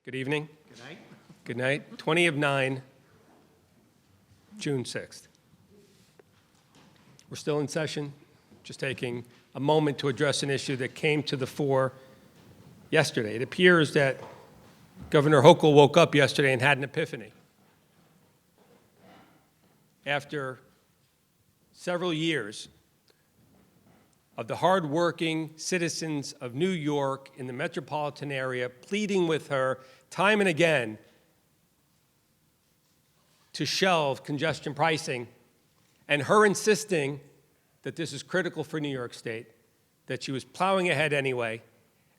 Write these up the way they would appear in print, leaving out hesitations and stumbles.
Good evening. Good night. Good night. 20 of 9, June 6th. We're still in session, just taking a moment to address an issue that came to the fore yesterday. It appears that Governor Hochul woke up yesterday and had an epiphany. After several years of the hardworking citizens of New York in the metropolitan area pleading with her time and again to shelve congestion pricing, and her insisting that this is critical for New York State, that she was plowing ahead anyway,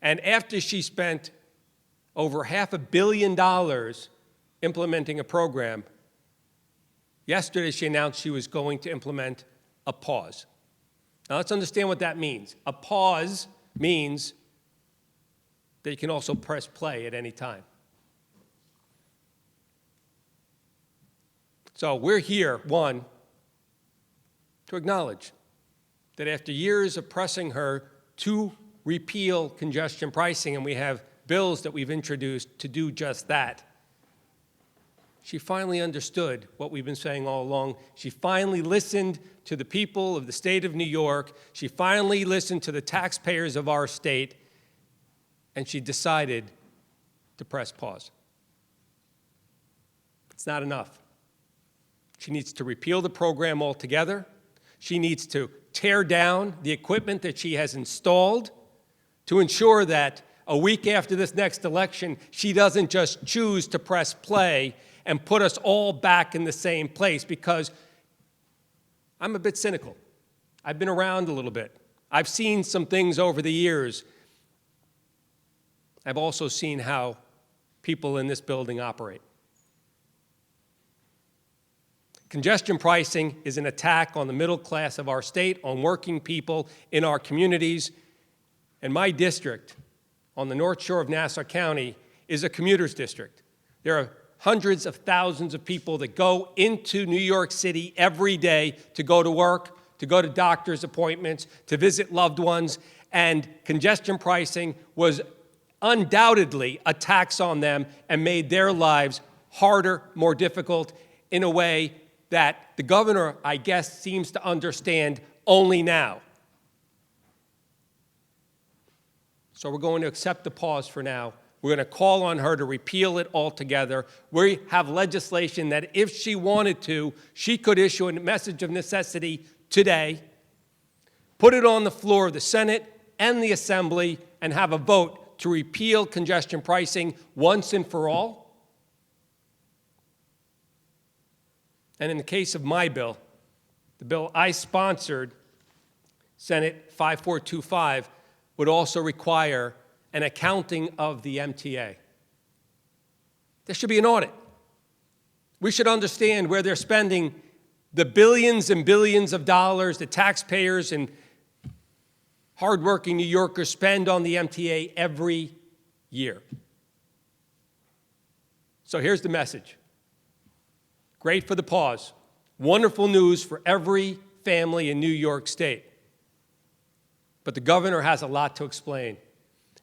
and after she spent over $500 million implementing a program, yesterday she announced she was going to implement a pause. Now let's understand what that means. A pause means that you can also press play at any time. So we're here, one, to acknowledge that after years of pressing her to repeal congestion pricing, and we have bills that we've introduced to do just that, she finally understood what we've been saying all along. She finally listened to the people of the state of New York. She finally listened to the taxpayers of our state, and she decided to press pause. It's not enough. She needs to repeal the program altogether. She needs to tear down the equipment that she has installed to ensure that a week after this next election, she doesn't just choose to press play and put us all back in the same place, because I'm a bit cynical. I've been around a little bit. I've seen some things over the years. I've also seen how people in this building operate. Congestion pricing is an attack on the middle class of our state, on working people in our communities. And my district on the North Shore of Nassau County is a commuter's district. There are hundreds of thousands of people that go into New York City every day to go to work, to go to doctor's appointments, to visit loved ones, and congestion pricing was undoubtedly a tax on them and made their lives harder, more difficult, in a way that the governor, I guess, seems to understand only now. So we're going to accept the pause for now. We're going to call on her to repeal it altogether. We have legislation that if she wanted to, she could issue a message of necessity today, put it on the floor of the Senate and the Assembly, and have a vote to repeal congestion pricing once and for all. And in the case of my bill, the bill I sponsored, Senate 5425, would also require an accounting of the MTA. There should be an audit. We should understand where they're spending the billions and billions of dollars that taxpayers and hardworking New Yorkers spend on the MTA every year. So here's the message. Great for the pause. Wonderful news for every family in New York State. But the governor has a lot to explain.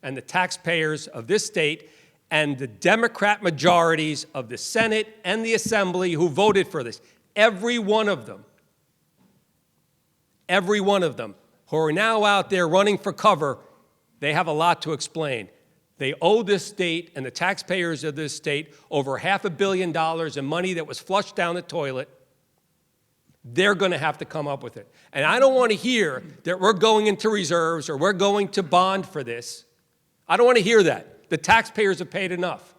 And the taxpayers of this state and the Democrat majorities of the Senate and the Assembly who voted for this, every one of them who are now out there running for cover, they have a lot to explain. They owe this state and the taxpayers of this state over $500 million in money that was flushed down the toilet. They're going to have to come up with it. And I don't want to hear that we're going into reserves or we're going to bond for this. I don't want to hear that. The taxpayers have paid enough.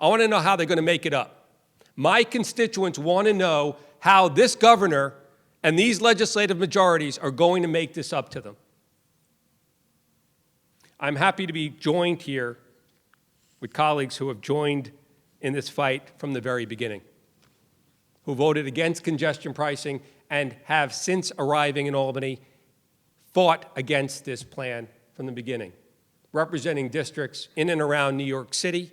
I want to know how they're going to make it up. My constituents want to know how this governor and these legislative majorities are going to make this up to them. I'm happy to be joined here with colleagues who have joined in this fight from the very beginning, who voted against congestion pricing and have, since arriving in Albany, fought against this plan from the beginning, representing districts in and around New York City.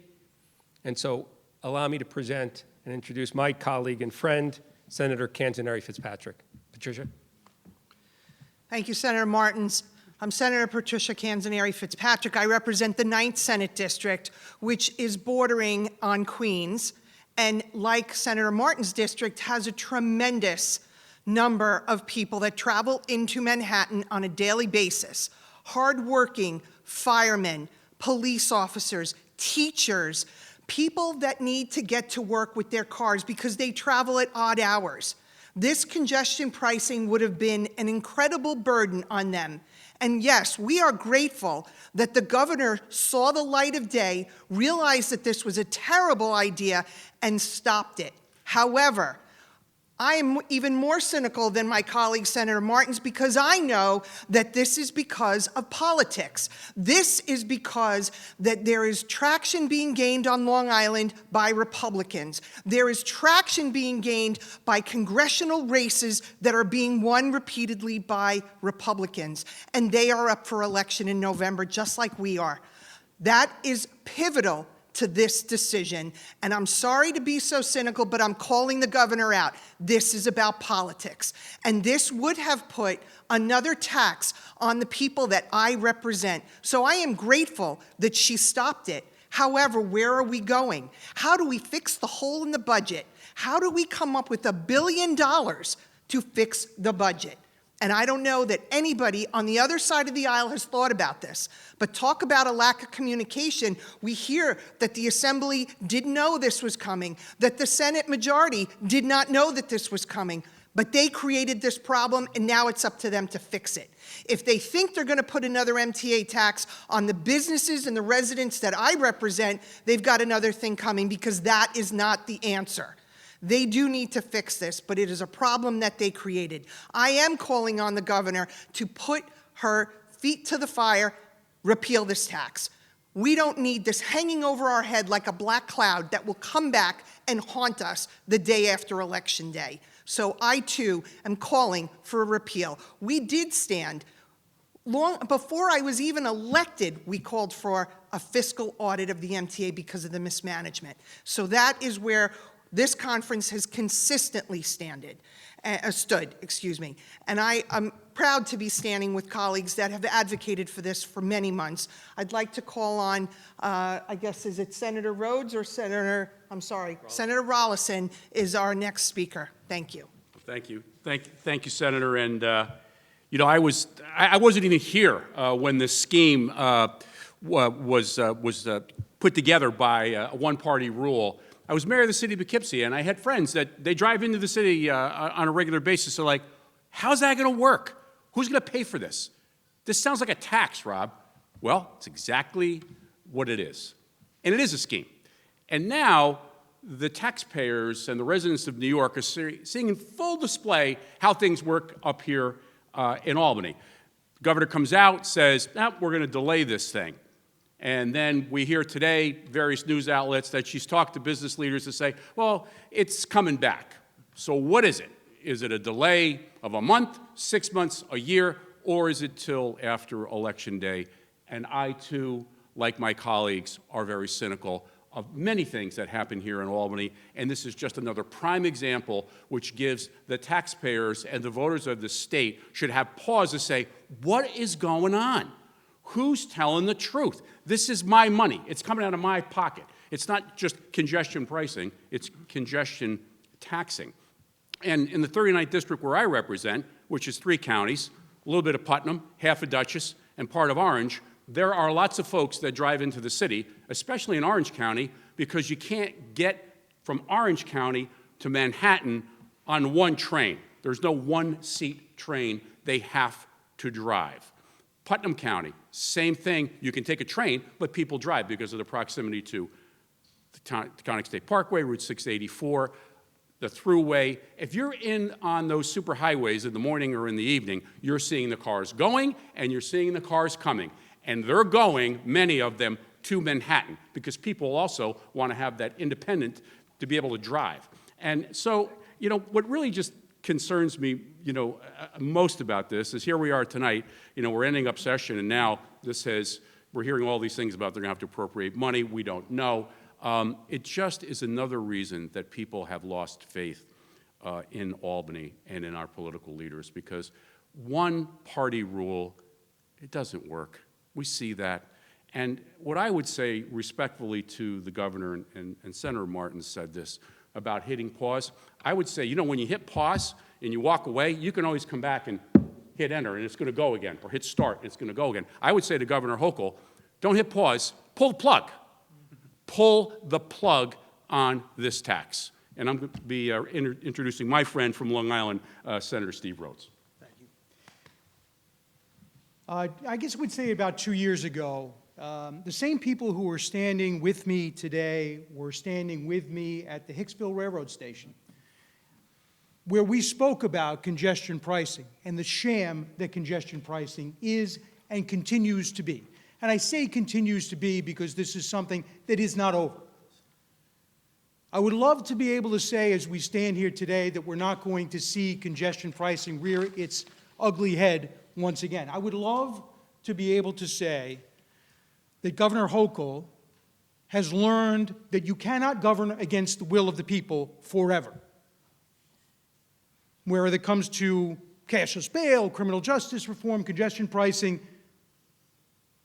And so allow me to present and introduce my colleague and friend, Senator Canzoneri Fitzpatrick. Patricia. Thank you, Senator Martins. I'm Senator Patricia Canzoneri Fitzpatrick. I represent the 9th Senate District, which is bordering on Queens, and like Senator Martin's district, has a tremendous number of people that travel into Manhattan on a daily basis. Hardworking firemen, police officers, teachers, people that need to get to work with their cars because they travel at odd hours. This congestion pricing would have been an incredible burden on them. And yes, we are grateful that the governor saw the light of day, realized that this was a terrible idea, and stopped it. However, I am even more cynical than my colleague, Senator Martins, because I know that this is because of politics. This is because that there is traction being gained on Long Island by Republicans. There is traction being gained by congressional races that are being won repeatedly by Republicans. And they are up for election in November, just like we are. That is pivotal to this decision, and I'm sorry to be so cynical, but I'm calling the governor out. This is about politics, and this would have put another tax on the people that I represent. So I am grateful that she stopped it. However, where are we going? How do we fix the hole in the budget? How do we come up with $1 billion to fix the budget? And I don't know that anybody on the other side of the aisle has thought about this. But talk about a lack of communication. We hear that the Assembly didn't know this was coming, that the Senate majority did not know that this was coming. But they created this problem, and now it's up to them to fix it. If they think they're going to put another MTA tax on the businesses and the residents that I represent, they've got another thing coming, because that is not the answer. They do need to fix this, but it is a problem that they created. I am calling on the governor to put her feet to the fire, repeal this tax. We don't need this hanging over our head like a black cloud that will come back and haunt us the day after Election Day. So I, too, am calling for a repeal. We did stand. Long before I was even elected, we called for a fiscal audit of the MTA because of the mismanagement. So that is where this conference has consistently stood. And I am proud to be standing with colleagues that have advocated for this for many months. I'd like to call on, I guess, is it Senator Rhodes or Senator Rollison is our next speaker. Thank you. Thank you. Thank you, Senator. And, you know, I wasn't even here when this scheme was put together by a one-party rule. I was mayor of the city of Poughkeepsie, and I had friends that they drive into the city on a regular basis. They're like, how's that going to work? Who's going to pay for this? This sounds like a tax, Rob. Well, it's exactly what it is. And it is a scheme. And now the taxpayers and the residents of New York are seeing in full display how things work up here in Albany. The governor comes out, says, we're going to delay this thing. And then we hear today, various news outlets, that she's talked to business leaders to say, well, it's coming back. So what is it? Is it a delay of a month, 6 months, a year, or is it till after Election Day? And I, too, like my colleagues, are very cynical of many things that happen here in Albany, and this is just another prime example which gives the taxpayers and the voters of the state should have pause to say, what is going on? Who's telling the truth? This is my money. It's coming out of my pocket. It's not just congestion pricing, it's congestion taxing. And in the 39th district where I represent, which is 3 counties, a little bit of Putnam, half of Dutchess, and part of Orange, there are lots of folks that drive into the city, especially in Orange County, because you can't get from Orange County to Manhattan on one train. There's no one-seat train. They have to drive. Putnam County, same thing. You can take a train, but people drive because of the proximity to the Taconic State Parkway, Route 684, the Thruway. If you're in on those superhighways in the morning or in the evening, you're seeing the cars going and you're seeing the cars coming. And they're going, many of them, to Manhattan because people also want to have that independent to be able to drive. And so, you know, what really just concerns me, you know, most about this is here we are tonight, you know, we're ending up session, and now we're hearing all these things about they're going to have to appropriate money. We don't know. It just is another reason that people have lost faith in Albany and in our political leaders, because one-party rule It doesn't work. We see that. And what I would say respectfully to the governor, and Senator Martin said this about hitting pause, I would say, you know, when you hit pause and you walk away, you can always come back and hit enter, and it's going to go again, or hit start, and it's going to go again. I would say to Governor Hochul, don't hit pause, pull the plug. Pull the plug on this tax. And I'm going to be introducing my friend from Long Island, Senator Steve Rhodes. I guess I would say about 2 years ago, the same people who were standing with me today were standing with me at the Hicksville Railroad Station, where we spoke about congestion pricing and the sham that congestion pricing is and continues to be. And I say continues to be because this is something that is not over. I would love to be able to say as we stand here today that we're not going to see congestion pricing rear its ugly head once again. I would love to be able to say that Governor Hochul has learned that you cannot govern against the will of the people forever. Where it comes to cashless bail, criminal justice reform, congestion pricing,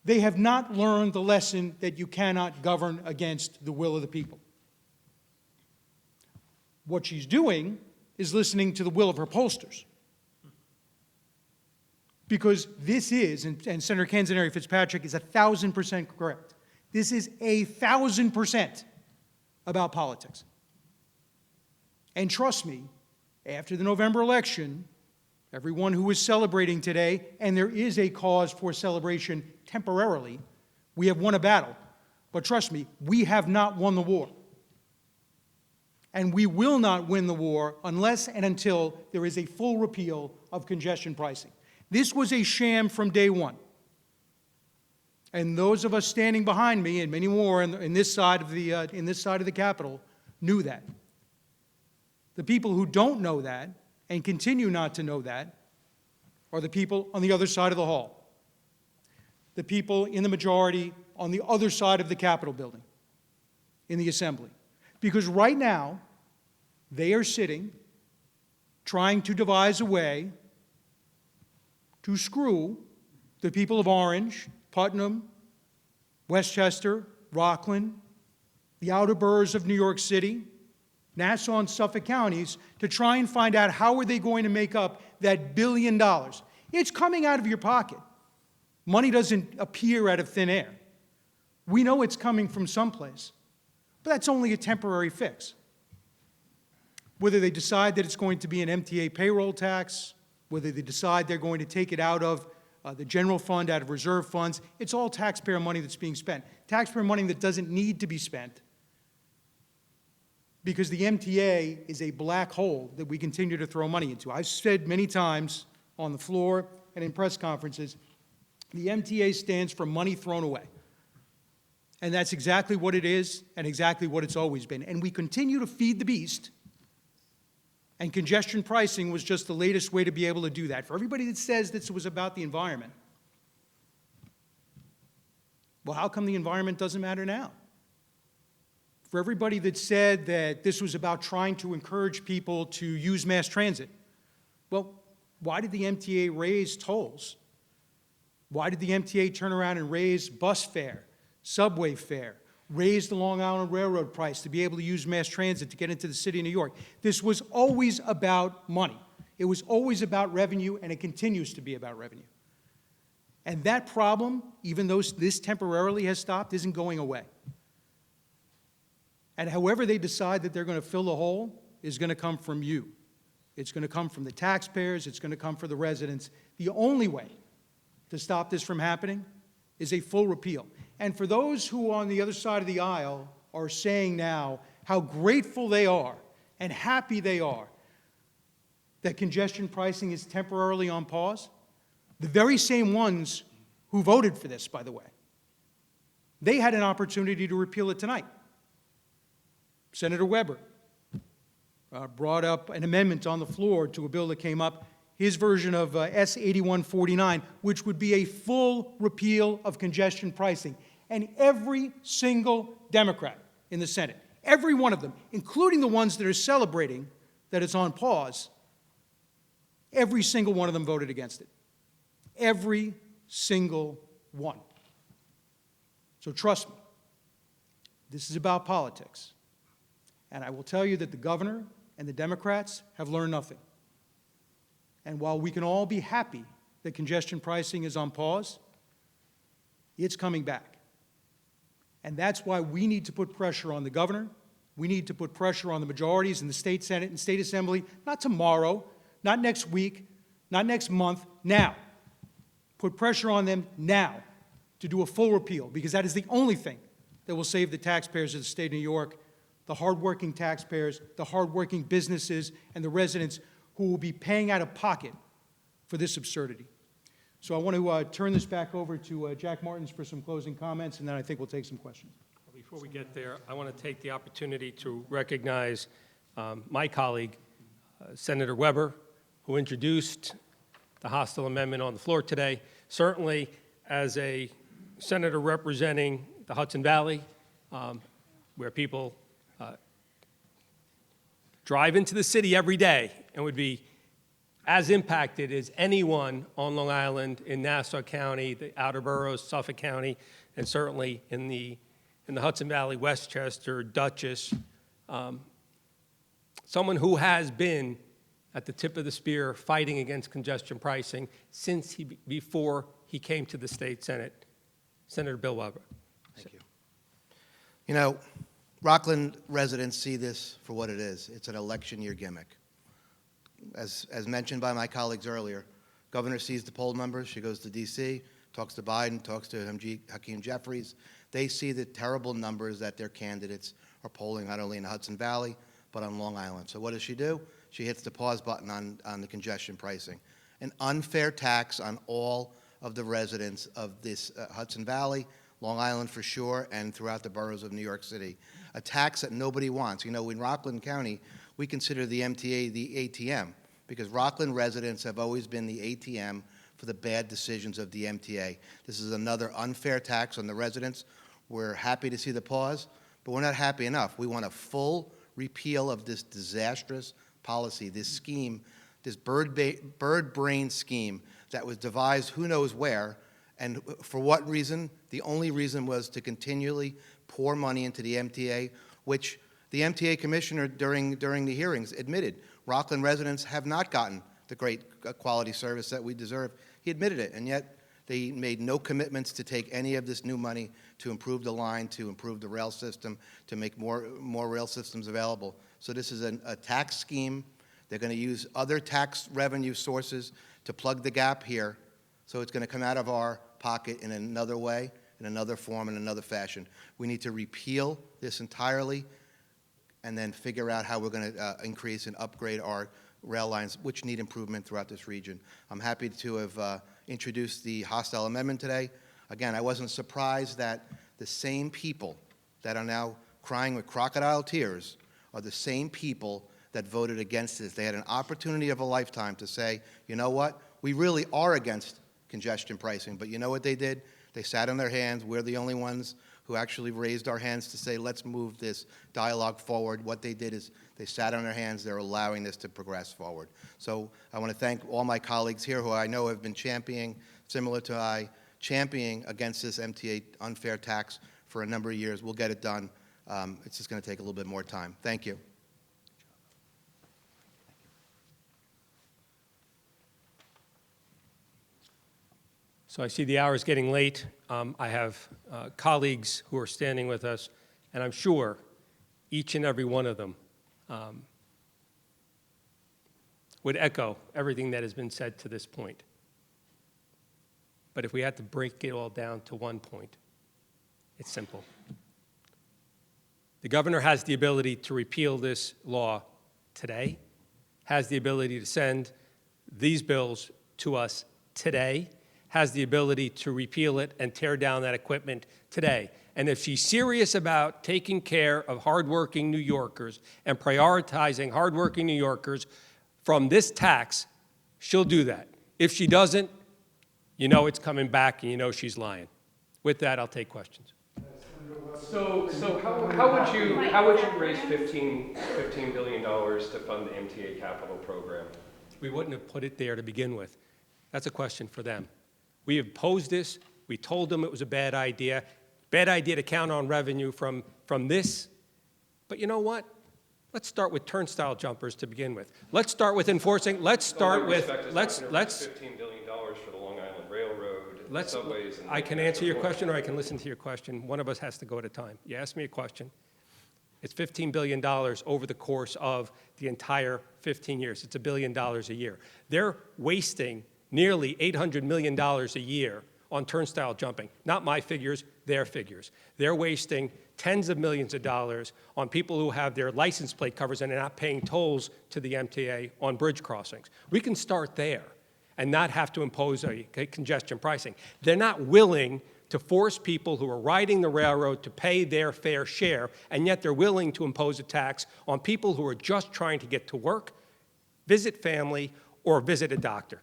they have not learned the lesson that you cannot govern against the will of the people. What she's doing is listening to the will of her pollsters. Because this is, and Senator Canzoneri Fitzpatrick is 1,000% correct, this is 1,000% about politics. And trust me, after the November election, everyone who is celebrating today, and there is a cause for celebration temporarily, we have won a battle. But trust me, we have not won the war. And we will not win the war unless and until there is a full repeal of congestion pricing. This was a sham from day one. And those of us standing behind me, and many more in this side of the Capitol, knew that. The people who don't know that and continue not to know that are the people on the other side of the hall. The people in the majority on the other side of the Capitol building, in the Assembly. Because right now, they are sitting, trying to devise a way to screw the people of Orange, Putnam, Westchester, Rockland, the outer boroughs of New York City, Nassau and Suffolk counties, to try and find out how are they going to make up that $1 billion. It's coming out of your pocket. Money doesn't appear out of thin air. We know it's coming from someplace, but that's only a temporary fix. Whether they decide that it's going to be an MTA payroll tax, whether they decide they're going to take it out of the general fund, out of reserve funds, it's all taxpayer money that's being spent. Taxpayer money that doesn't need to be spent because the MTA is a black hole that we continue to throw money into. I've said many times on the floor and in press conferences, the MTA stands for money thrown away. And that's exactly what it is and exactly what it's always been. And we continue to feed the beast. And congestion pricing was just the latest way to be able to do that. For everybody that says this was about the environment, well, how come the environment doesn't matter now? For everybody that said that this was about trying to encourage people to use mass transit, well, why did the MTA raise tolls? Why did the MTA turn around and raise bus fare, subway fare, raise the Long Island Railroad price to be able to use mass transit to get into the city of New York? This was always about money. It was always about revenue, and it continues to be about revenue. And that problem, even though this temporarily has stopped, isn't going away. And however they decide that they're going to fill the hole is going to come from you. It's going to come from the taxpayers. It's going to come from the residents. The only way to stop this from happening is a full repeal. And for those who on the other side of the aisle are saying now how grateful they are and happy they are that congestion pricing is temporarily on pause, the very same ones who voted for this, by the way, they had an opportunity to repeal it tonight. Senator Weber brought up an amendment on the floor to a bill that came up, his version of S 8149, which would be a full repeal of congestion pricing. And every single Democrat in the Senate, every one of them, including the ones that are celebrating that it's on pause, every single one of them voted against it. Every single one. So trust me, this is about politics. And I will tell you that the governor and the Democrats have learned nothing. And while we can all be happy that congestion pricing is on pause, it's coming back. And that's why we need to put pressure on the governor. We need to put pressure on the majorities in the state Senate and state assembly, not tomorrow, not next week, not next month, now. Put pressure on them now to do a full repeal, because that is the only thing that will save the taxpayers of the state of New York, the hardworking taxpayers, the hardworking businesses, and the residents who will be paying out of pocket for this absurdity. So I want to turn this back over to Jack Martins for some closing comments, and then I think we'll take some questions. Before we get there, I want to take the opportunity to recognize my colleague, Senator Weber, who introduced the hostile amendment on the floor today. Certainly, as a senator representing the Hudson Valley, where people drive into the city every day and would be as impacted as anyone on Long Island, in Nassau County, the outer boroughs, Suffolk County, and certainly in the Hudson Valley, Westchester, Dutchess, someone who has been at the tip of the spear fighting against congestion pricing since before he came to the state Senate, Senator Bill Weber. Thank you. You know, Rockland residents see this for what it is. It's an election year gimmick. As mentioned by my colleagues earlier, Governor sees the poll numbers. She goes to D.C., talks to Biden, talks to Hakeem Jeffries. They see the terrible numbers that their candidates are polling, not only in the Hudson Valley, but on Long Island. So what does she do? She hits the pause button on the congestion pricing. An unfair tax on all of the residents of this Hudson Valley, Long Island for sure, and throughout the boroughs of New York City. A tax that nobody wants. You know, in Rockland County, we consider the MTA the ATM, because Rockland residents have always been the ATM for the bad decisions of the MTA. This is another unfair tax on the residents. We're happy to see the pause, but we're not happy enough. We want a full repeal of this disastrous policy, this scheme, this bird brain scheme that was devised who knows where, and for what reason? The only reason was to continually pour money into the MTA, which the MTA commissioner during the hearings admitted Rockland residents have not gotten the great quality service that we deserve. He admitted it, and yet they made no commitments to take any of this new money to improve the line, to improve the rail system, to make more rail systems available. So this is a tax scheme. They're going to use other tax revenue sources to plug the gap here. So it's going to come out of our pocket in another way, in another form, in another fashion. We need to repeal this entirely and then figure out how we're going to increase and upgrade our rail lines, which need improvement throughout this region. I'm happy to have introduced the hostile amendment today. Again, I wasn't surprised that the same people that are now crying with crocodile tears are the same people that voted against this. They had an opportunity of a lifetime to say, you know what, we really are against congestion pricing, but you know what they did? They sat on their hands. We're the only ones who actually raised our hands to say, let's move this dialogue forward. What they did is they sat on their hands. They're allowing this to progress forward. So I want to thank all my colleagues here who I know have been championing, similar to I, championing against this MTA unfair tax for a number of years. We'll get it done. It's just going to take a little bit more time. Thank you. So I see the hour is getting late. I have colleagues who are standing with us, and I'm sure each and every one of them would echo everything that has been said to this point. But if we had to break it all down to one point, it's simple. The governor has the ability to repeal this law today, has the ability to send these bills to us today, has the ability to repeal it and tear down that equipment today. And if she's serious about taking care of hardworking New Yorkers and prioritizing hardworking New Yorkers from this tax, she'll do that. If she doesn't, you know it's coming back and you know she's lying. With that, I'll take questions. So how would you raise $15 billion to fund the MTA capital program? We wouldn't have put it there to begin with. That's a question for them. We opposed this. We told them it was a bad idea. Bad idea to count on revenue from this. But you know what? Let's start with turnstile jumpers to begin with. Let's start with enforcing, let's start with, let's, $15 billion for the Long Island Railroad, let's, subways. And I can answer your question or I can listen to your question. One of us has to go at a time. You ask me a question. It's $15 billion over the course of the entire 15 years. It's $1 billion a year. They're wasting nearly $800 million a year on turnstile jumping. Not my figures, their figures. They're wasting tens of millions of dollars on people who have their license plate covers and are not paying tolls to the MTA on bridge crossings. We can start there and not have to impose a congestion pricing. They're not willing to force people who are riding the railroad to pay their fair share, and yet they're willing to impose a tax on people who are just trying to get to work, visit family, or visit a doctor.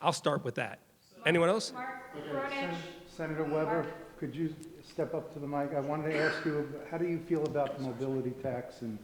I'll start with that. Anyone else? Senator Weber, could you step up to the mic? I wanted to ask you, how do you feel about the mobility tax and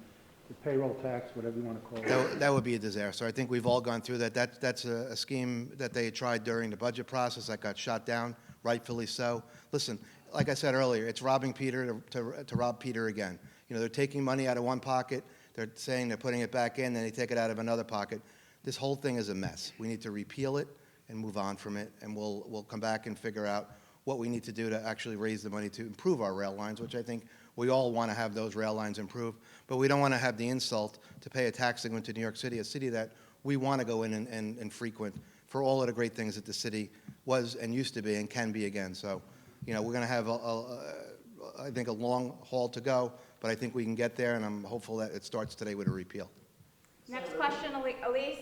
the payroll tax, whatever you want to call it? That would be a disaster. I think we've all gone through that. That's a scheme that they tried during the budget process that got shot down, rightfully so. Listen, like I said earlier, it's robbing Peter to rob Peter again. You know, they're taking money out of one pocket, they're saying they're putting it back in, then they take it out of another pocket. This whole thing is a mess. We need to repeal it and move on from it, and we'll come back and figure out what we need to do to actually raise the money to improve our rail lines, which I think we all want to have those rail lines improved, but we don't want to have the insult to pay a tax to go into New York City, a city that we want to go in and frequent for all of the great things that the city was and used to be and can be again. So, you know, we're going to have, I think, a long haul to go, but I think we can get there, and I'm hopeful that it starts today with a repeal. Next question, Elise.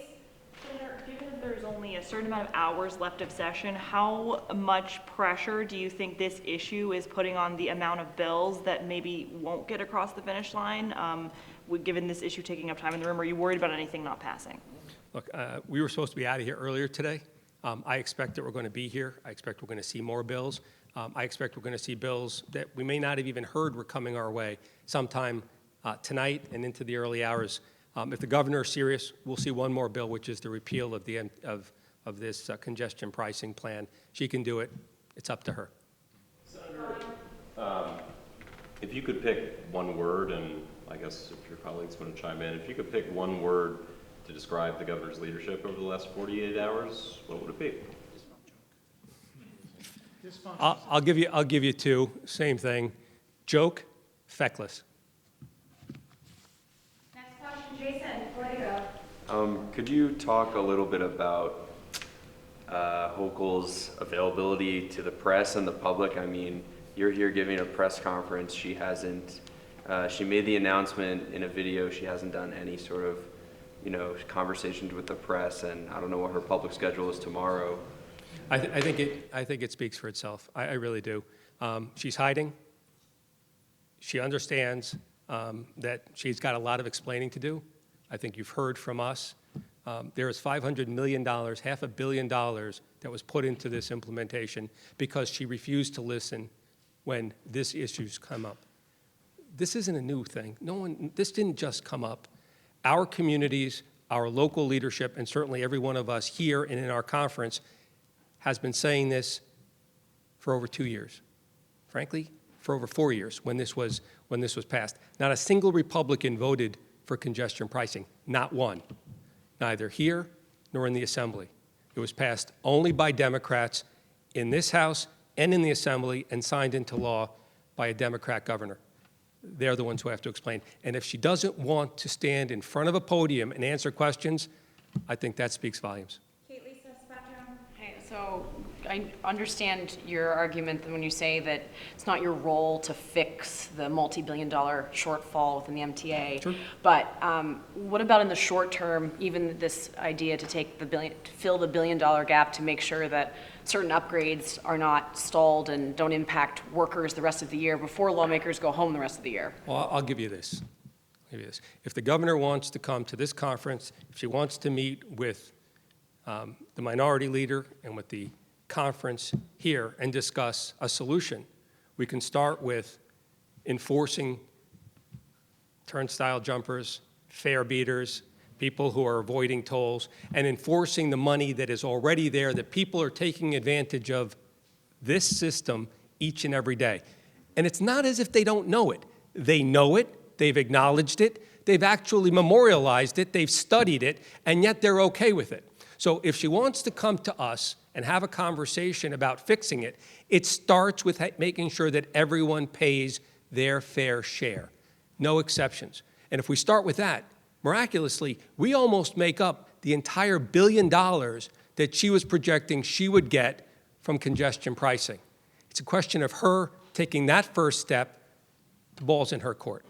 Senator, given that there's only a certain amount of hours left of session, how much pressure do you think this issue is putting on the amount of bills that maybe won't get across the finish line, given this issue taking up time in the room? Are you worried about anything not passing? Look, we were supposed to be out of here earlier today. I expect that we're going to be here. I expect we're going to see more bills. I expect we're going to see bills that we may not have even heard were coming our way sometime tonight and into the early hours. If the governor is serious, we'll see one more bill, which is the repeal of this congestion pricing plan. She can do it. It's up to her. Senator, if you could pick one word, and I guess if your colleagues want to chime in, if you could pick one word to describe the governor's leadership over the last 48 hours, what would it be? I'll give you two. Same thing. Joke, feckless. Jason, Politico. Could you talk a little bit about Hochul's availability to the press and the public? I mean, you're here giving a press conference. She hasn't, she made the announcement in a video. She hasn't done any sort of, conversations with the press, and I don't know what her public schedule is tomorrow. I think it speaks for itself. I really do. She's hiding. She understands that she's got a lot of explaining to do. I think you've heard from us. There is $500 million, $500 million that was put into this implementation because she refused to listen when this issue's come up. This isn't a new thing. This didn't just come up. Our communities, our local leadership, and certainly every one of us here and in our conference has been saying this for over 2 years. Frankly, for over 4 years when this was passed. Not a single Republican voted for congestion pricing, not one, neither here nor in the Assembly. It was passed only by Democrats in this House and in the Assembly and signed into law by a Democrat governor. They're the ones who have to explain. And if she doesn't want to stand in front of a podium and answer questions, I think that speaks volumes. Hey, so I understand your argument when you say that it's not your role to fix the multi-billion-dollar shortfall within the MTA. Sure. But what about in the short term, even this idea to take to fill the billion-dollar gap to make sure that certain upgrades are not stalled and don't impact workers the rest of the year before lawmakers go home the rest of the year? Well, I'll give you this. If the governor wants to come to this conference, if she wants to meet with the minority leader and with the conference here and discuss a solution, we can start with enforcing turnstile jumpers, fare beaters, people who are avoiding tolls, and enforcing the money that is already there, that people are taking advantage of this system each and every day. And it's not as if they don't know it. They know it, they've acknowledged it, they've actually memorialized it, they've studied it, and yet they're okay with it. So if she wants to come to us and have a conversation about fixing it, it starts with making sure that everyone pays their fair share. No exceptions. And if we start with that, miraculously, we almost make up the entire $1 billion that she was projecting she would get from congestion pricing. It's a question of her taking that first step. The ball's in her court.